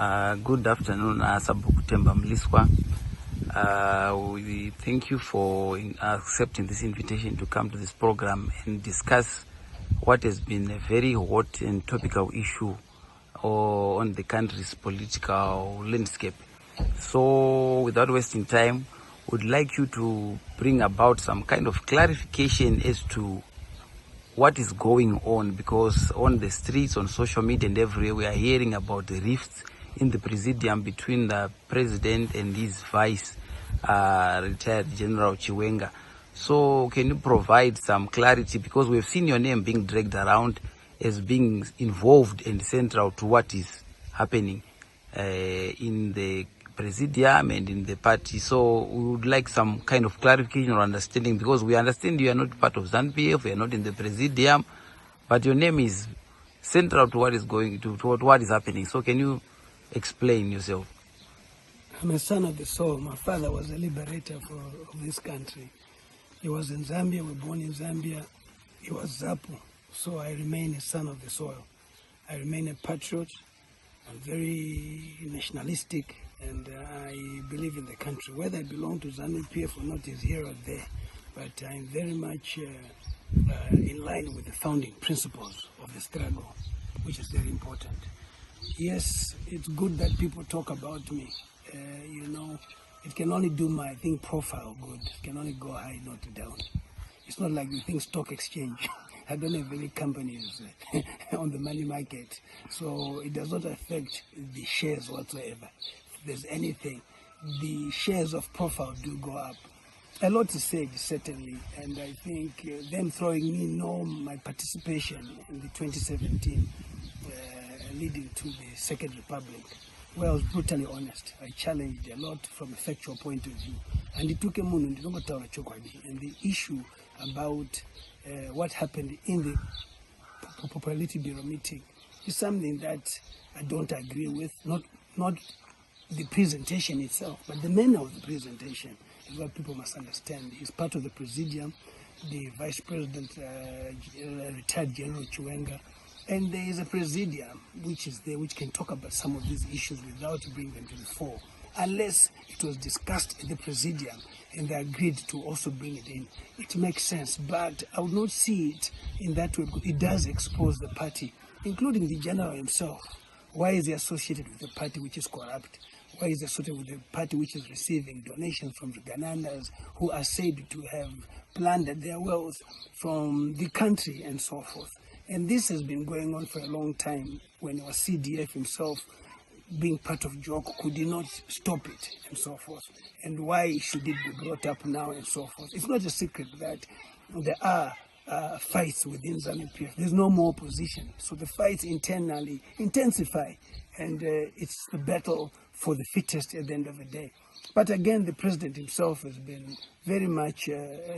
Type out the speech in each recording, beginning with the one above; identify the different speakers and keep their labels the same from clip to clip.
Speaker 1: Good afternoon, Sabukutemba Mliswa. We thank you for accepting this invitation to come to this program and discuss what has been a very hot and topical issue on the country's political landscape. So, without wasting time, would like you to bring about some kind of clarification as to what is going on, because on the streets, on social media and everywhere, we are hearing about the rifts in the presidium between the president and his vice, retired General Chiwenga. So can you provide some clarity, because we've seen your name being dragged around as being involved and central to what is happening in the presidium and in the party. So we would like some kind of clarification or understanding, because we understand you are not part of ZANU-PF, you are not in the presidium, but your name is central to what is going to what is happening. So can you explain yourself?
Speaker 2: I'm a son of the soil. My father was a liberator of this country. He was in Zambia, we were born in Zambia. He was Zapu, so I remain a son of the soil. I remain a patriot. I'm very nationalistic, and I believe in the country. Whether I belong to ZANU-PF or not is here or there, but I'm very much in line with the founding principles of the struggle, which is very important. Yes, it's good that people talk about me. It can only do my profile good. It can only go high, not down. It's not like the stock exchange. I don't have any companies on the money market, so it does not affect the shares whatsoever. If there's anything, the shares of profile do go up. A lot is said, certainly, and I think them throwing me my participation in the 2017 leading to the Second Republic, where I was brutally honest. I challenged a lot from a factual point of view. And it took a moment, and the issue about what happened in the Popularity Bureau meeting is something that I don't agree with, not the presentation itself, but the manner of the presentation is what people must understand. He's part of the presidium, the vice president, retired General Chiwenga, and there is a presidium which is there, which can talk about some of these issues without bringing them to the fore, unless it was discussed at the presidium and they agreed to also bring it in. It makes sense, but I would not see it in that way, because it does expose the party, including the general himself. Why is he associated with a party which is corrupt? Why is he associated with a party which is receiving donations from Zviganandas who are said to have plundered their wealth from the country and so forth? And this has been going on for a long time. When it was CDF himself, being part of JOC, could he not stop it and so forth? And why should it be brought up now and so forth? It's not a secret that there are fights within ZANU-PF. There's no more opposition. So the fights internally intensify, and it's the battle for the fittest at the end of the day. But again, the president himself has been very much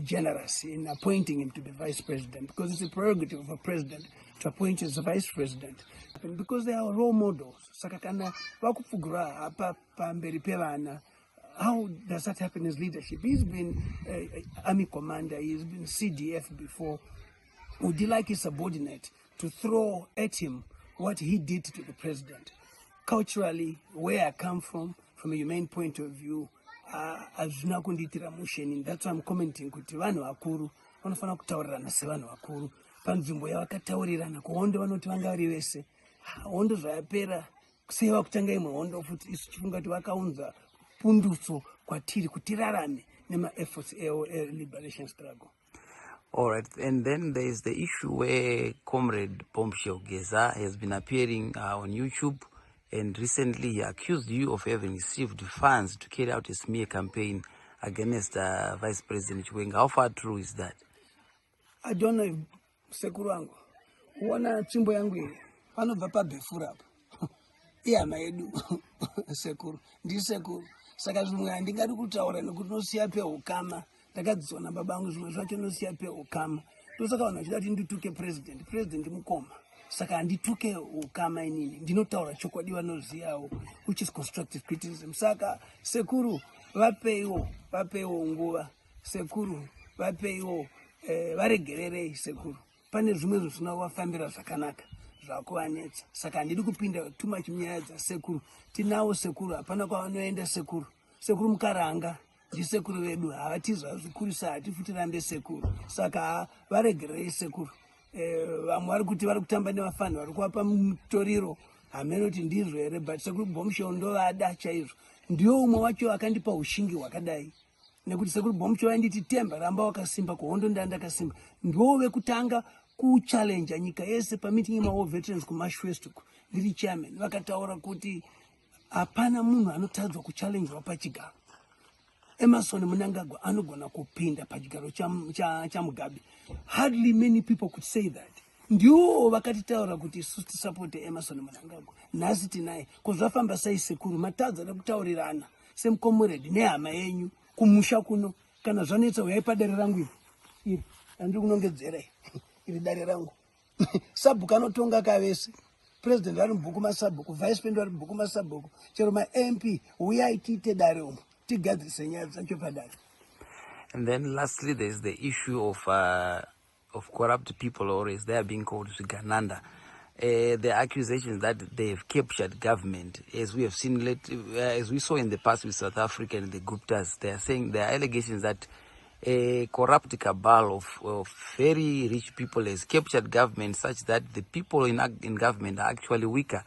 Speaker 2: generous in appointing him to be vice president, because it's a prerogative of a president to appoint as a vice president, and because they are role models. How does that happen in his leadership? He's been army commander, he's been CDF before. Would you like his subordinate to throw at him what he did to the president? Culturally, where I come from a humane point of view, that's why I'm commenting kuti vanhu vakuru vanofana kutaurirana sevanhu vakuru panzvimbo yavakataurirana kuhondo vanoti vanga vari vese. Hondo zvayapera sei vakutanga imwe hondo futi, isu tichifunga kuti vakaunza pundutso kwatiri kuti tirarame nema-efforts liberation struggle.
Speaker 1: All right, and then there is the issue where Comrade Bombshell Geza has been appearing on YouTube, and recently he accused you of having received funds to carry out a smear campaign against Vice President Chiwenga. How far true is that?
Speaker 2: I don't know if sekuru wangu uona chimbo yangu hii vanobva pabhefura apa ihama yedu sekuru ndi sekuru, saka zvimwe handingadi kutaura nekuti nosiya peukama. Ndakadzidzwa nababa vangu zvimwe zvacho nosiya peukama, ndosaka vanhu vachida kuti ndituke president mukoma, saka handituke ukama inini, ndinotaura chokwadi vanoziyawo, which is constructive criticism. Saka sekuru vapeiwo nguva, sekuru vapeiwo varegererei sekuru. Pane zvimwe zvisina kuvafambira zvakanaka zvakuvanetsa. Saka handidi kupinda too much munyaya dzasekuru. Tinawo sekuru, hapana kwavanoenda sekuru. Sekuru mukaranga ndisekuru vedu, havatizwa zvikurisa, hatifuti rambe sekuru. Saka varegerei sekuru. Vamwe vari kuti vari kutamba nevafani vari kuvapa mutoriro, hamene kuti ndizvo here, but sekuru Bomushoro ndovada chaizvo. Ndiwo umwe wacho akandipa ushingi hwakadai. Nekuti sekuru Bomushoro ainditi Temba ramba wakasimba, kuhondo ndandakasimba. Ndiwo wekutanga kuchallenge nyika yese pameeting yemaWar Veterans kuMashwest ndiri chairman. Vakataura kuti hapana munhu anotadzwa kuchallengewa pachigaro. Emerson Mnangagwa anogona kupinda pachigaro cha Mugabe. Hardly many people could say that. Ndiwo vakatitaura kuti isusu tisapote Emerson Mnangagwa. Nhasi tinaye. Kozvafamba sei sekuru matadza nekutaurirana semukomuredi nehama yenyu kumusha kuno. Kana zvanetsa uyai padare rangu iri. Andiri kunongedzera iri dare rangu. Sabhuku anotonga kavese. President ari mubhuku masabhuku, vice president ari mubhuku masabhuku. Chero ma-MP uyai tiite dare umo.
Speaker 1: And then lastly, there's the issue of corrupt people, or as they are being called, Zvigananda. The accusations that they've captured government, as we have seen as we saw in the past with South Africa and the Guptas, they are saying there are allegations that a corrupt cabal of very rich people has captured government such that the people in government are actually weaker.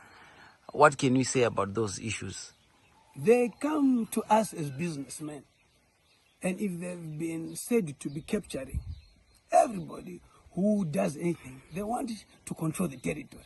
Speaker 1: What can you say about those issues?
Speaker 2: They come to us as businessmen, and if they've been said to be capturing everybody who does anything, they want to control the territory.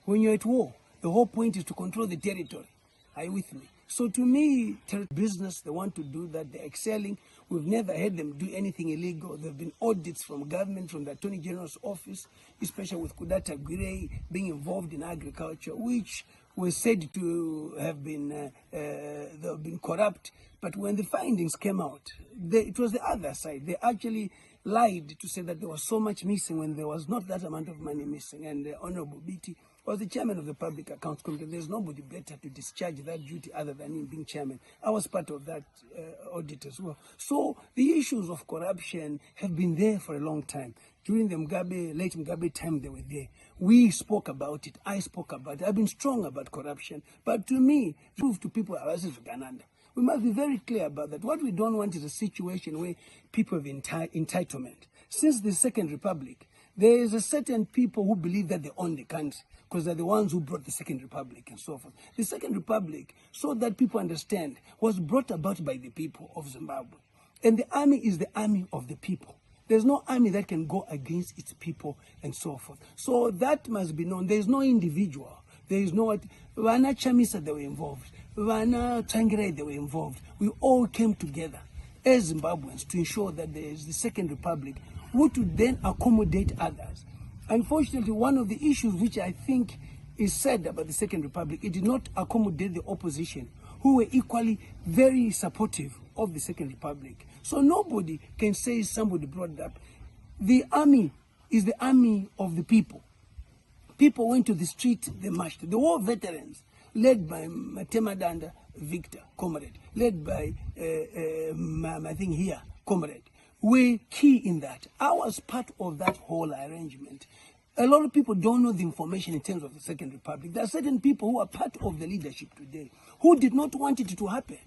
Speaker 2: When you're at war, the whole point is to control the territory. Are you with me? So to me, business, they want to do that. They're excelling. We've never had them do anything illegal. There have been audits from government, from the Attorney General's office, especially with Kudata Gwirei being involved in agriculture, which were said to have been they've been corrupt. But when the findings came out, it was the other side. They actually lied to say that there was so much missing when there was not that amount of money missing. And Honorable Biti was the chairman of the Public Accounts Committee. There's nobody better to discharge that duty other than him being chairman. I was part of that audit as well. So the issues of corruption have been there for a long time. During the late Mugabe time, they were there. We spoke about it. I spoke about it. I've been strong about corruption. But to me, prove to people, this is Zvigananda. We must be very clear about that. What we don't want is a situation where people have entitlement. Since the Second Republic, there is a certain people who believe that they own the country because they're the ones who brought the Second Republic and so forth. The Second Republic, so that people understand, was brought about by the people of Zimbabwe. And the army is the army of the people. There's no army that can go against its people and so forth. So that must be known. There is no individual. There is no... Vana Chamisa, they were involved. Vana Tsangirai, they were involved. We all came together as Zimbabweans to ensure that there is the Second Republic, which would then accommodate others. Unfortunately, one of the issues which I think is said about the Second Republic, it did not accommodate the opposition, who were equally very supportive of the Second Republic. So nobody can say somebody brought it up. The army is the army of the people. People went to the street, they marched. The war veterans, led by Matemadanda Victor, comrade, led by, I think here, comrade, were key in that. I was part of that whole arrangement. A lot of people don't know the information in terms of the Second Republic. There are certain people who are part of the leadership today who did not want it to happen.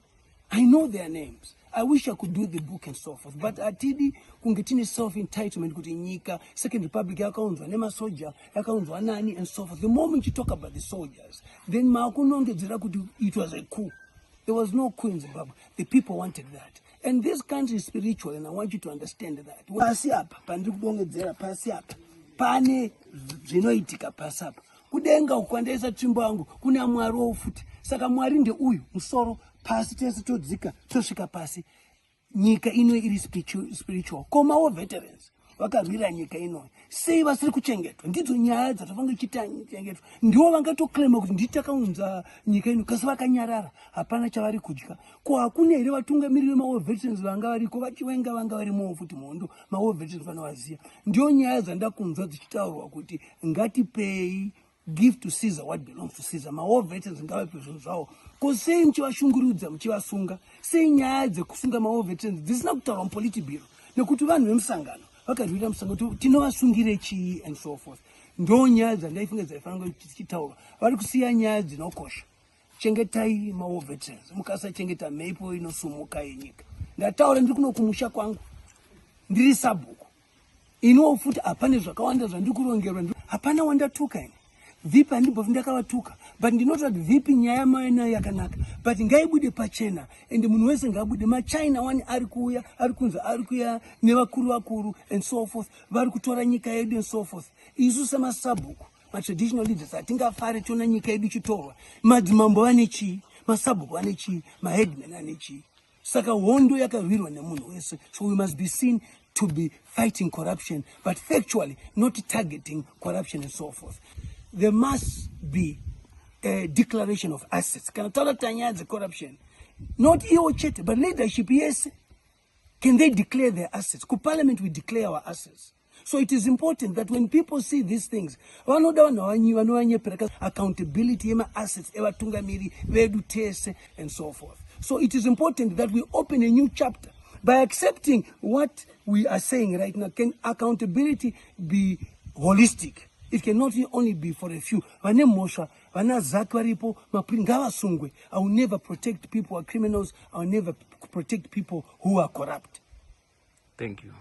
Speaker 2: I know their names. I wish I could do the book and so forth. But atidi kungetini self-entitlement kuti nyika, Second Republic yakaunzwa nema soldier, yakaunzwa nani and so forth. The moment you talk about the soldiers, then maakunongedzera kuti it was a coup. There was no coup in Zimbabwe. The people wanted that. And this country is spiritual, and I want you to understand that. Pasi apa, pandiri kudongedzera pasi apa. Pane zvinoitika pasi apa. Kudenga ukwandaisa tsvimbo yangu, kune Mwari wofuti. Saka Mwari ndeuyu, musoro, pasi tese todzika, tosvika pasi. Nyika ino iri spiritual. Komawo veterans vakarwira nyika ino. Sei vasiri kuchengetwa? Ndidzo nyaya dzatofanga kuchengetwa. Ndiwo vangatoclaima kuti nditakaunza nyika ino kasi vakanyarara. Hapana chavari kudya. Ko hakuna here vatungamiriri vemawo veterans vanga variko vachiwenga vanga varimo futi muhondo. Mawo veterans vanovaziya. Ndiwo nyaya dzandakunzwa dzichitaurwa kuti ngatipei, give to Caesar what belongs to Caesar. Mawo veterans ngavape zvinhu zvavo. Ko sei muchivashungurudza muchivasunga? Sei nyaya dzekusunga mawo veterans dzisina kutaurwa mupolitibhiro? Nekuti vanhu vemusangano vakarwira musangano tinovasungire chii and so forth. ndo nyaya dzandaifunga dzaifanira tichitaura. Vari kusiya nyaya dzinokosha. Chengetai maveterans, mukasachengeta mhepo inosumuka yenyika. Ndataura ndiri kuno kumusha kwangu, ndiri sabhuku. Iniwo futi hapana zvakawanda zvandiri kurongerwa, hapana wandatuka ini. Vipi handibva ndakavatuka, but ndinoti vipi nyaya maina yakanaka, but ngaibude pachena, ende munhu wese ngaabude. MaChina wani ari kuuya, ari kunzi ari kuuya nevakuru and so forth, vari kutora nyika yedu and so forth. Isu semasabhuku, traditional leaders hatingafare tiona nyika yedu ichitorwa. Madzimambo ane chii, masabhuku ane chii, maheadmen ane chii. Saka hondo yakarwirwa nemunhu wese. So we must be seen to be fighting corruption, but factually not targeting corruption and so forth. There must be a declaration of assets. Can I corruption? Not iwo chete, but leadership, yes. Can they declare their assets? Could Parliament we declare our assets? So it is important that when people see these things, accountability, assets, and so forth. So it is important that we open a new chapter by accepting what we are saying right now. Can accountability be holistic? It cannot only be for a few. I will never protect people who are criminals. I will never protect people who are corrupt.
Speaker 1: Thank you.